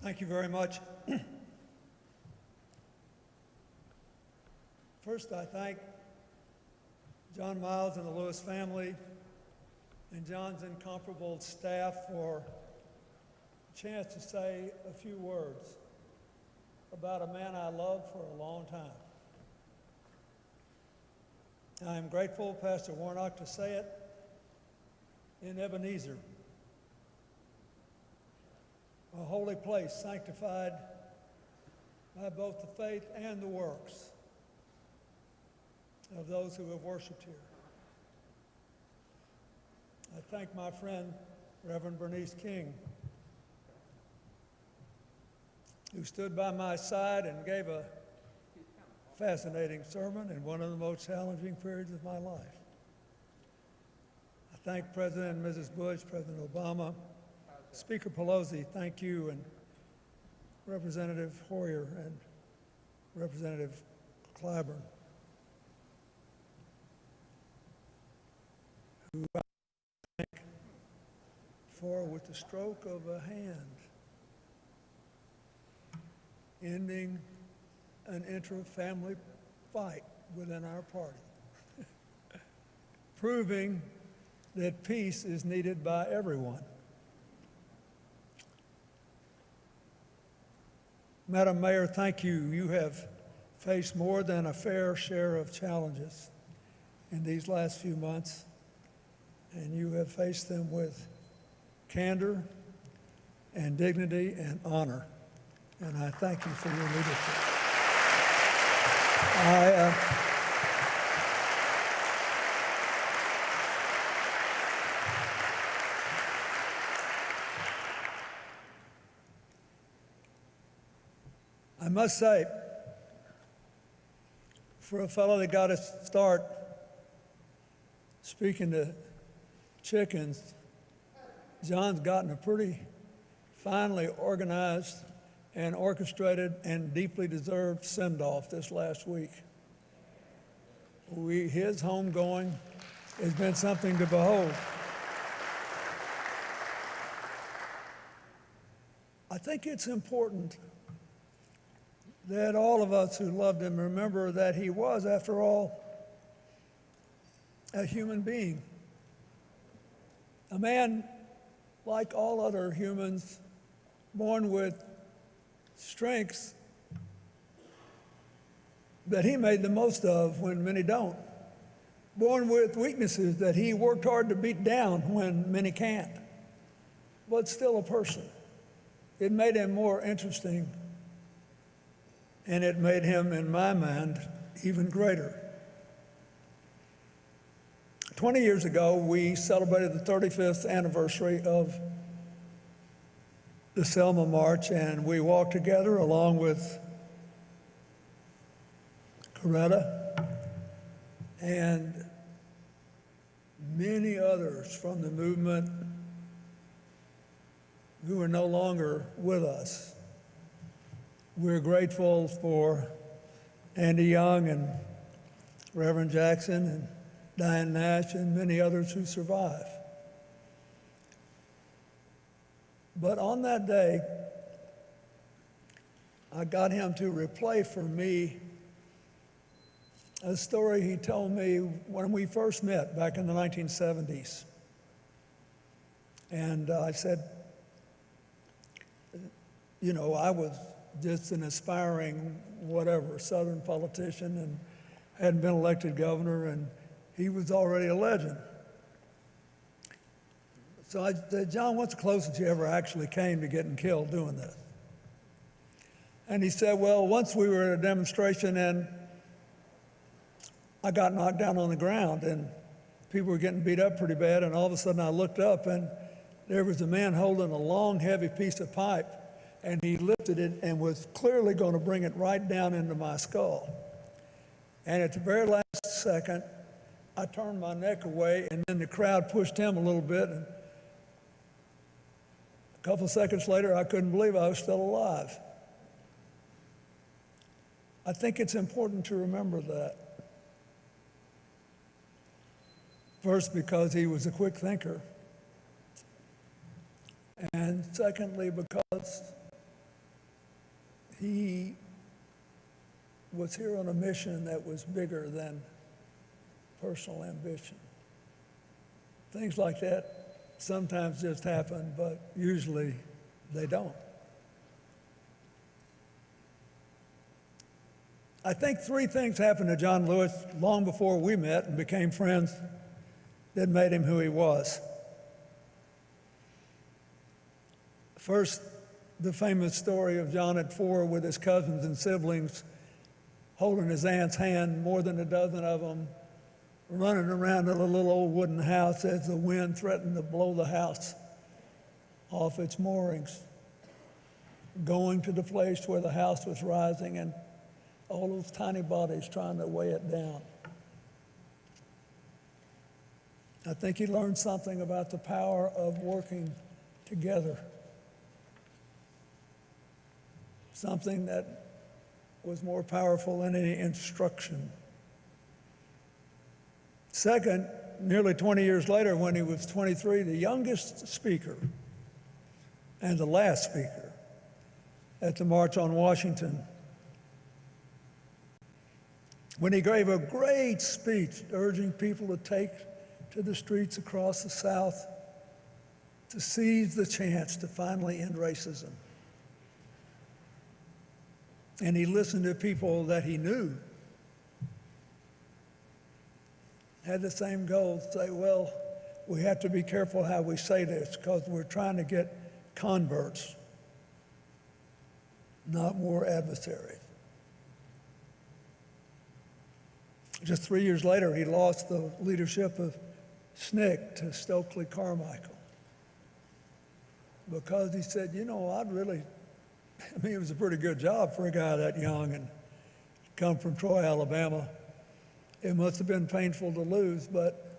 Thank you very much. First, I thank John Miles and the Lewis family and John's incomparable staff for a chance to say a few words about a man I loved for a long time. I am grateful, Pastor Warnock, to say it in Ebenezer, a holy place sanctified by both the faith and the works of those who have worshiped here. I thank my friend, Reverend Bernice King, who stood by my side and gave a fascinating sermon in one of the most challenging periods of my life. I thank President and Mrs. Bush, President Obama, Speaker Pelosi, thank you, and Representative Hoyer and Representative Clyburn, who I thank for, with the stroke of a hand, ending an intra-family fight within our party, proving that peace is needed by everyone. Madam Mayor, thank you. You have faced more than a fair share of challenges in these last few months, and you have faced them with candor and dignity and honor, and I thank you for your leadership. I must say, for a fellow that got his start speaking to chickens, John's gotten a pretty finely organized and orchestrated and deeply deserved send-off this last week. His homegoing has been something to behold. I think it's important that all of us who loved him remember that he was, after all, a human being. A man like all other humans, born with strengths that he made the most of when many don't. Born with weaknesses that he worked hard to beat down when many can't. But still a person. It made him more interesting, and it made him, in my mind, even greater. 20 years ago, we celebrated the 35th anniversary of the Selma March, and we walked together along with Coretta and many others from the movement who are no longer with us. We're grateful for Andy Young and Reverend Jackson and Diane Nash and many others who survive. But on that day, I got him to replay for me a story he told me when we first met back in the 1970s. And I said, you know, I was just an aspiring whatever Southern politician and hadn't been elected governor, and he was already a legend. So I said, John, what's the closest you ever actually came to getting killed doing this? And he said, well, once we were at a demonstration and I got knocked down on the ground and people were getting beat up pretty bad, and all of a sudden I looked up and there was a man holding a long, heavy piece of pipe, and he lifted it and was clearly going to bring it right down into my skull. And at the very last second, I turned my neck away, and then the crowd pushed him a little bit. And a couple of seconds later, I couldn't believe I was still alive. I think it's important to remember that. First, because he was a quick thinker. And secondly, because he was here on a mission that was bigger than personal ambition. Things like that sometimes just happen, but usually they don't. I think three things happened to John Lewis long before we met and became friends that made him who he was. First, the famous story of John at 4 with his cousins and siblings holding his aunt's hand, more than a dozen of them, running around in a little old wooden house as the wind threatened to blow the house off its moorings, going to the place where the house was rising and all those tiny bodies trying to weigh it down. I think he learned something about the power of working together, something that was more powerful than any instruction. Second, nearly 20 years later, when he was 23, the youngest speaker and the last speaker at the March on Washington, when he gave a great speech urging people to take to the streets across the South to seize the chance to finally end racism. And he listened to people that he knew had the same goal, say, well, we have to be careful how we say this because we're trying to get converts, not more adversaries. Just 3 years later, he lost the leadership of SNCC to Stokely Carmichael because he said, you know, it was a pretty good job for a guy that young and come from Troy, Alabama. It must have been painful to lose, but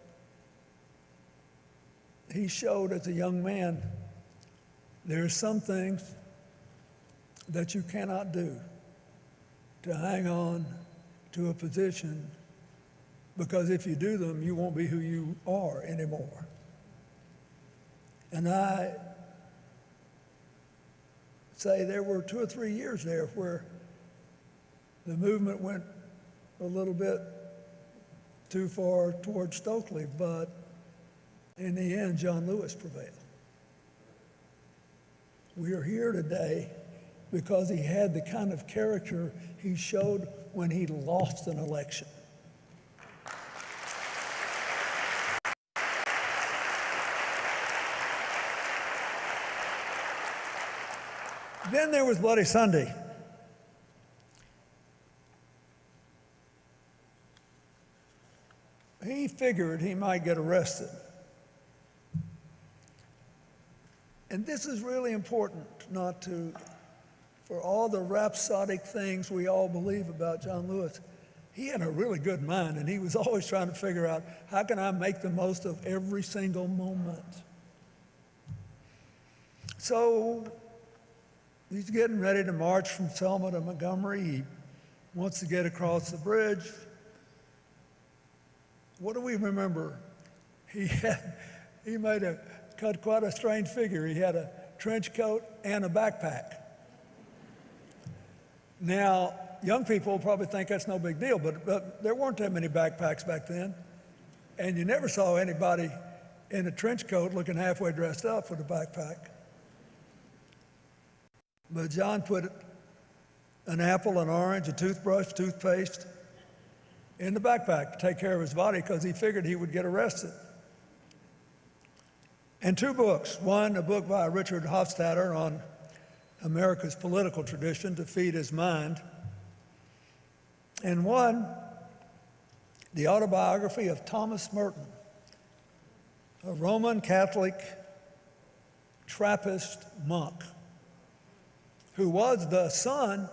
he showed as a young man, there are some things that you cannot do to hang on to a position, because if you do them, you won't be who you are anymore. And I say there were 2 or 3 years there where the movement went a little bit too far towards Stokely, but in the end, John Lewis prevailed. We are here today because he had the kind of character he showed when he lost an election. Then there was Bloody Sunday. He figured he might get arrested. And this is really important, for all the rhapsodic things we all believe about John Lewis. He had a really good mind, and he was always trying to figure out, how can I make the most of every single moment? So he's getting ready to march from Selma to Montgomery. He wants to get across the bridge. What do we remember? He cut quite a strange figure. He had a trench coat and a backpack. Now, young people probably think that's no big deal, but there weren't that many backpacks back then. And you never saw anybody in a trench coat looking halfway dressed up with a backpack. But John put an apple, an orange, a toothbrush, toothpaste in the backpack to take care of his body because he figured he would get arrested. And 2 books. One, a book by Richard Hofstadter on America's political tradition to feed his mind. And one, the autobiography of Thomas Merton, a Roman Catholic Trappist monk who was the son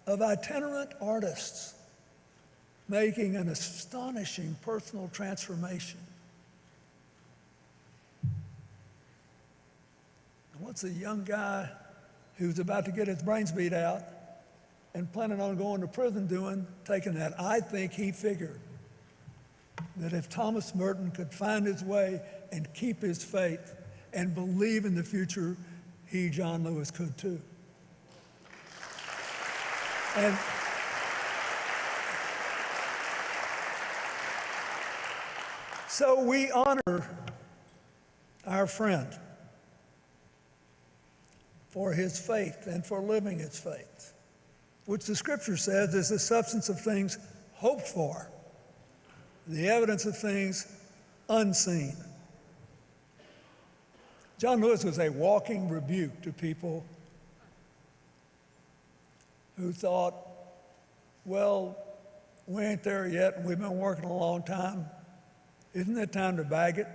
of itinerant artists making an astonishing personal transformation. And what's a young guy who's about to get his brains beat out and planning on going to prison doing, taking that? I think he figured that if Thomas Merton could find his way and keep his faith and believe in the future, he, John Lewis, could too. And so we honor our friend for his faith and for living his faith, which the scripture says is the substance of things hoped for, the evidence of things unseen. John Lewis was a walking rebuke to people who thought, well, we ain't there yet and we've been working a long time. Isn't it time to bag it?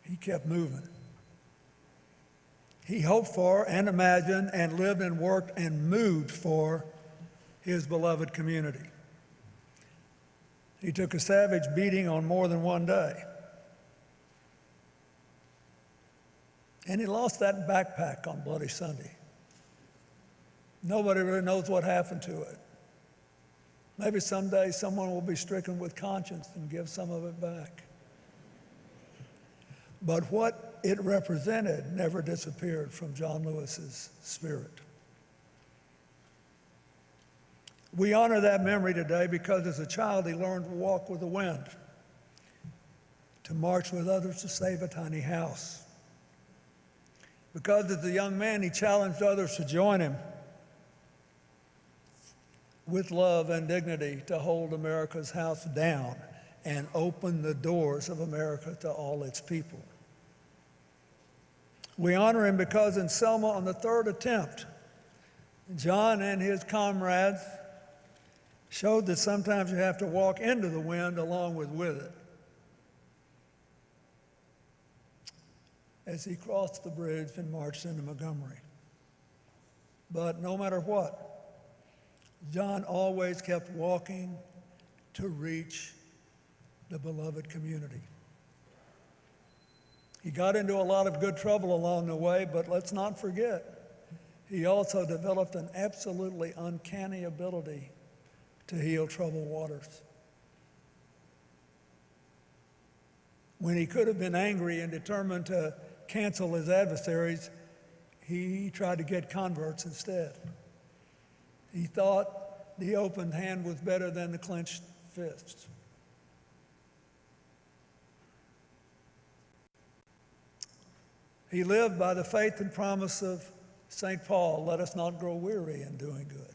He kept moving. He hoped for and imagined and lived and worked and moved for his beloved community. He took a savage beating on more than one day. And he lost that backpack on Bloody Sunday. Nobody really knows what happened to it. Maybe someday someone will be stricken with conscience and give some of it back. But what it represented never disappeared from John Lewis's spirit. We honor that memory today because as a child he learned to walk with the wind, to march with others to save a tiny house. Because as a young man he challenged others to join him with love and dignity to hold America's house down and open the doors of America to all its people. We honor him because in Selma, on the third attempt, John and his comrades showed that sometimes you have to walk into the wind along with it. As he crossed the bridge and marched into Montgomery. But no matter what, John always kept walking to reach the beloved community. He got into a lot of good trouble along the way, but let's not forget, he also developed an absolutely uncanny ability to heal troubled waters. When he could have been angry and determined to cancel his adversaries, he tried to get converts instead. He thought the open hand was better than the clenched fist. He lived by the faith and promise of St. Paul, let us not grow weary in doing good,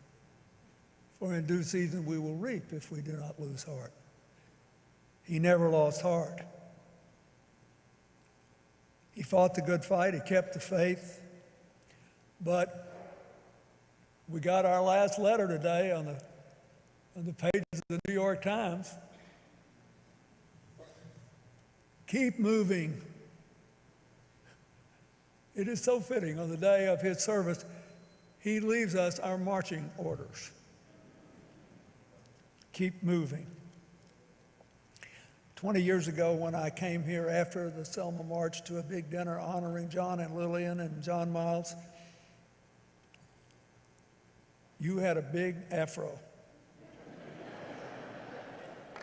for in due season we will reap if we do not lose heart. He never lost heart. He fought the good fight, he kept the faith, but we got our last letter today on the pages of the New York Times. Keep moving. It is so fitting on the day of his service, he leaves us our marching orders. Keep moving. 20 years ago when I came here after the Selma March to a big dinner honoring John and Lillian and John Miles, you had a big afro.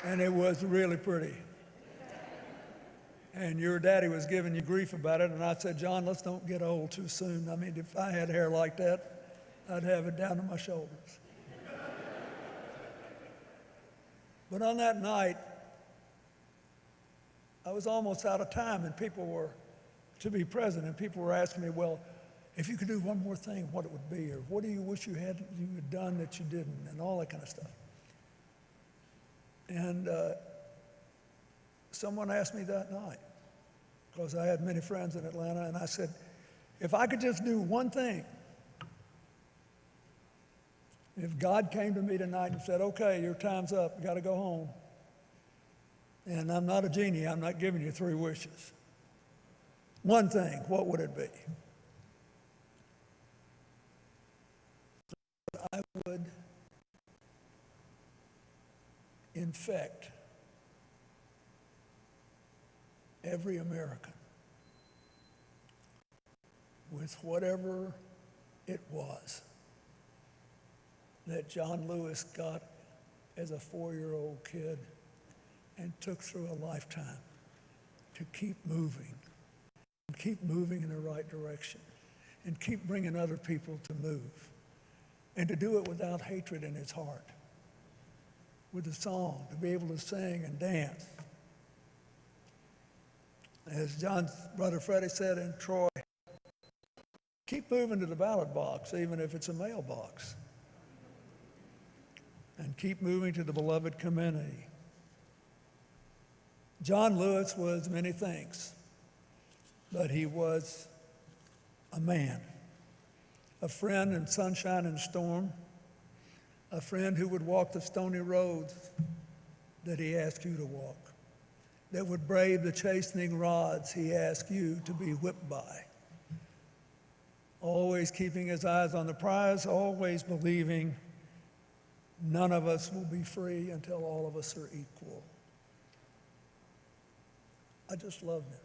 And it was really pretty. And your daddy was giving you grief about it, and I said, John, let's don't get old too soon. I mean, if I had hair like that, I'd have it down to my shoulders. But on that night, I was almost out of time, and people were to be present, and people were asking me, well, if you could do one more thing, what it would be, or what do you wish you had done that you didn't, and all that kind of stuff. And someone asked me that night, because I had many friends in Atlanta, and I said, if I could just do one thing, if God came to me tonight and said, okay, your time's up, you got to go home, and I'm not a genie, I'm not giving you 3 wishes. One thing, what would it be? I would infect every American with whatever it was that John Lewis got as a 4-year-old kid and took through a lifetime to keep moving in the right direction. and keep bringing other people to move, and to do it without hatred in his heart, with a song, to be able to sing and dance. As John's brother Freddie said in Troy, keep moving to the ballot box, even if it's a mailbox. And keep moving to the beloved community. John Lewis was many things, but he was a man, a friend in sunshine and storm, a friend who would walk the stony roads that he asked you to walk, that would brave the chastening rods he asked you to be whipped by, always keeping his eyes on the prize, always believing none of us will be free until all of us are equal. I just loved him.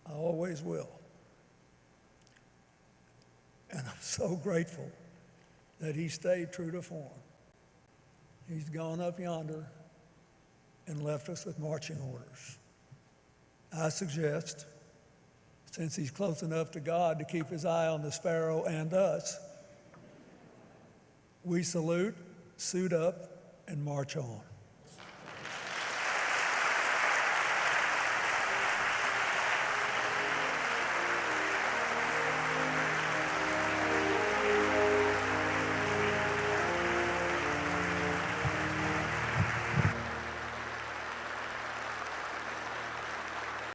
I always will. And I'm so grateful that he stayed true to form. He's gone up yonder and left us with marching orders. I suggest, since he's close enough to God to keep his eye on the sparrow and us, we salute, suit up, and march on.